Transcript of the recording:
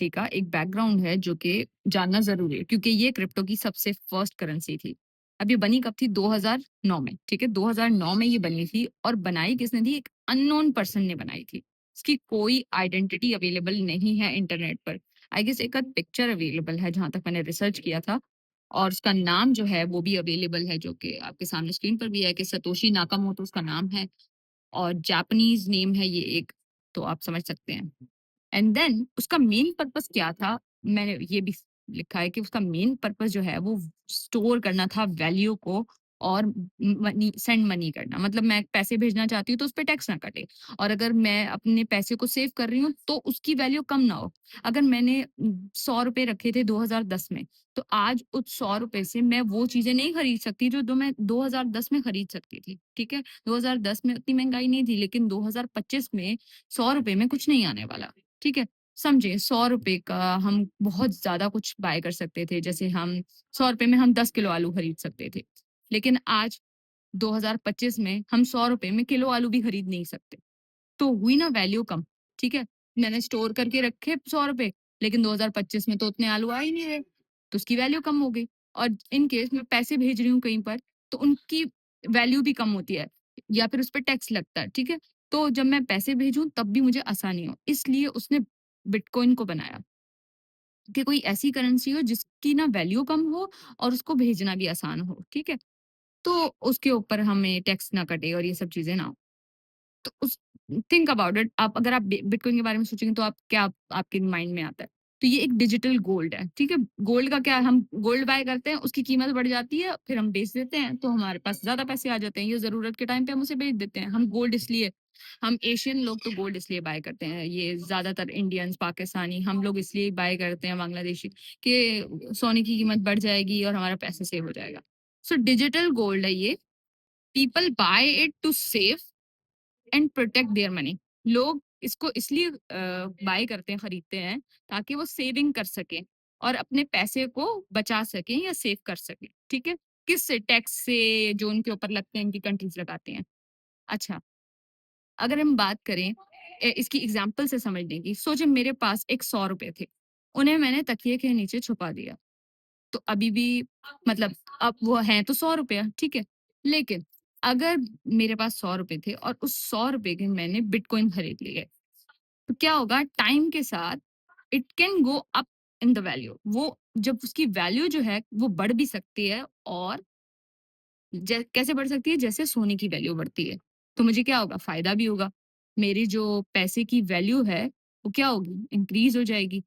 व्यक्ति का एक बैकग्राउंड है जो कि जानना ज़रूरी है क्योंकि ये क्रिप्टो की सबसे फर्स्ट करेंसी थी। अब ये बनी कब थी? 2009 में, ठीक है? 2009 में ये बनी थी और बनाई किसने थी? एक अननोन पर्सन ने बनाई थी। इसकी कोई आइडेंटिटी अवेलेबल नहीं है इंटरनेट पर। आई गेस एक आध पिक्चर अवेलेबल है जहाँ तक मैंने रिसर्च किया था और उसका नाम जो है वो भी अवेलेबल है जो कि आपके सामने स्क्रीन पर भी है कि सतोशी नाकामोटो उसका नाम है और जापानीज़ नेम है ये एक, तो आप समझ सकते हैं। एंड देन उसका मेन पर्पस क्या था? मैंने ये भी लिखा है कि उसका मेन पर्पस जो है वो स्टोर करना था वैल्यू को और मनी सेंड मनी करना। मतलब मैं पैसे भेजना चाहती हूँ तो उसपे टैक्स ना कटे और अगर मैं अपने पैसे को सेव कर रही हूँ तो उसकी वैल्यू कम ना हो। अगर मैंने ₹100 रखे थे 2010 में, तो आज उस ₹100 से मैं वो चीज़ें नहीं खरीद सकती जो मैं 2010 में खरीद सकती थी, ठीक है? 2010 में उतनी महँगाई नहीं थी लेकिन 2025 में ₹100 में कुछ नहीं आने वाला। ठीक है? समझिए ₹100 का हम बहुत ज़्यादा कुछ बाय कर सकते थे। जैसे हम ₹100 में हम 10 किलो आलू खरीद सकते थे। लेकिन आज 2025 में हम ₹100 में किलो आलू भी खरीद नहीं सकते। तो हुई ना वैल्यू कम, ठीक है? मैंने स्टोर करके रखे ₹100 लेकिन 2025 में तो उतने आलू आ ही नहीं रहे, तो उसकी वैल्यू कम हो गई और इन केस मैं पैसे भेज रही हूँ कहीं पर, तो उनकी वैल्यू भी कम होती है या फिर उस पे टैक्स लगता है, ठीक है? तो जब मैं पैसे भेजूँ तब भी मुझे आसानी हो, इसलिए उसने बिटकॉइन को बनाया कि कोई ऐसी करेंसी हो जिसकी ना वैल्यू कम हो और उसको भेजना भी आसान हो, ठीक है? तो उसके ऊपर हमें टैक्स ना कटे और ये सब चीज़ें ना हो। तो उस थिंक अबाउट इट आप अगर आप बिटकॉइन के बारे में सोचेंगे तो आप क्या आपके माइंड में आता है? तो ये एक डिजिटल गोल्ड है, ठीक है? गोल्ड का क्या है हम गोल्ड बाय करते हैं, उसकी कीमत बढ़ जाती है, फिर हम बेच देते हैं, तो हमारे पास ज़्यादा पैसे आ जाते हैं। ये ज़रूरत के टाइम पे हम उसे बेच देते हैं। हम गोल्ड इसलिए हम एशियन लोग तो गोल्ड इसलिए बाय करते हैं, ये ज़्यादातर इंडियंस, पाकिस्तानी हम लोग इसलिए बाय करते हैं, बांग्लादेशी कि सोने की कीमत बढ़ जाएगी और हमारा पैसा सेव हो जाएगा। सो डिजिटल गोल्ड है ये, people buy it to save and protect their money. लोग इसको इसलिए बाय करते हैं, खरीदते हैं ताकि वो सेविंग कर सकें और अपने पैसे को बचा सकें या सेव कर सकें, ठीक है? किससे? टैक्स से जो उनके ऊपर लगते हैं, इनकी कंट्रीज़ लगाते हैं। अच्छा, अगर हम बात करें इसकी एग्ज़ाम्पल से समझने की, सोचिए मेरे पास एक ₹100 थे, उन्हें मैंने तकिए के नीचे छुपा दिया। तो अभी भी मतलब अब वो हैं तो ₹100 ठीक है? लेकिन अगर मेरे पास ₹100 थे और उस ₹100 के मैंने बिटकॉइन खरीद लिए, तो क्या होगा टाइम के साथ it can go up in the value. वो जब उसकी वैल्यू जो है वो बढ़ भी सकती है और कैसे बढ़ सकती है? जैसे सोने की वैल्यू बढ़ती है। तो मुझे क्या होगा? फ़ायदा भी होगा। मेरी जो पैसे की वैल्यू है, वो क्या होगी? इंक्रीज़ हो जाएगी।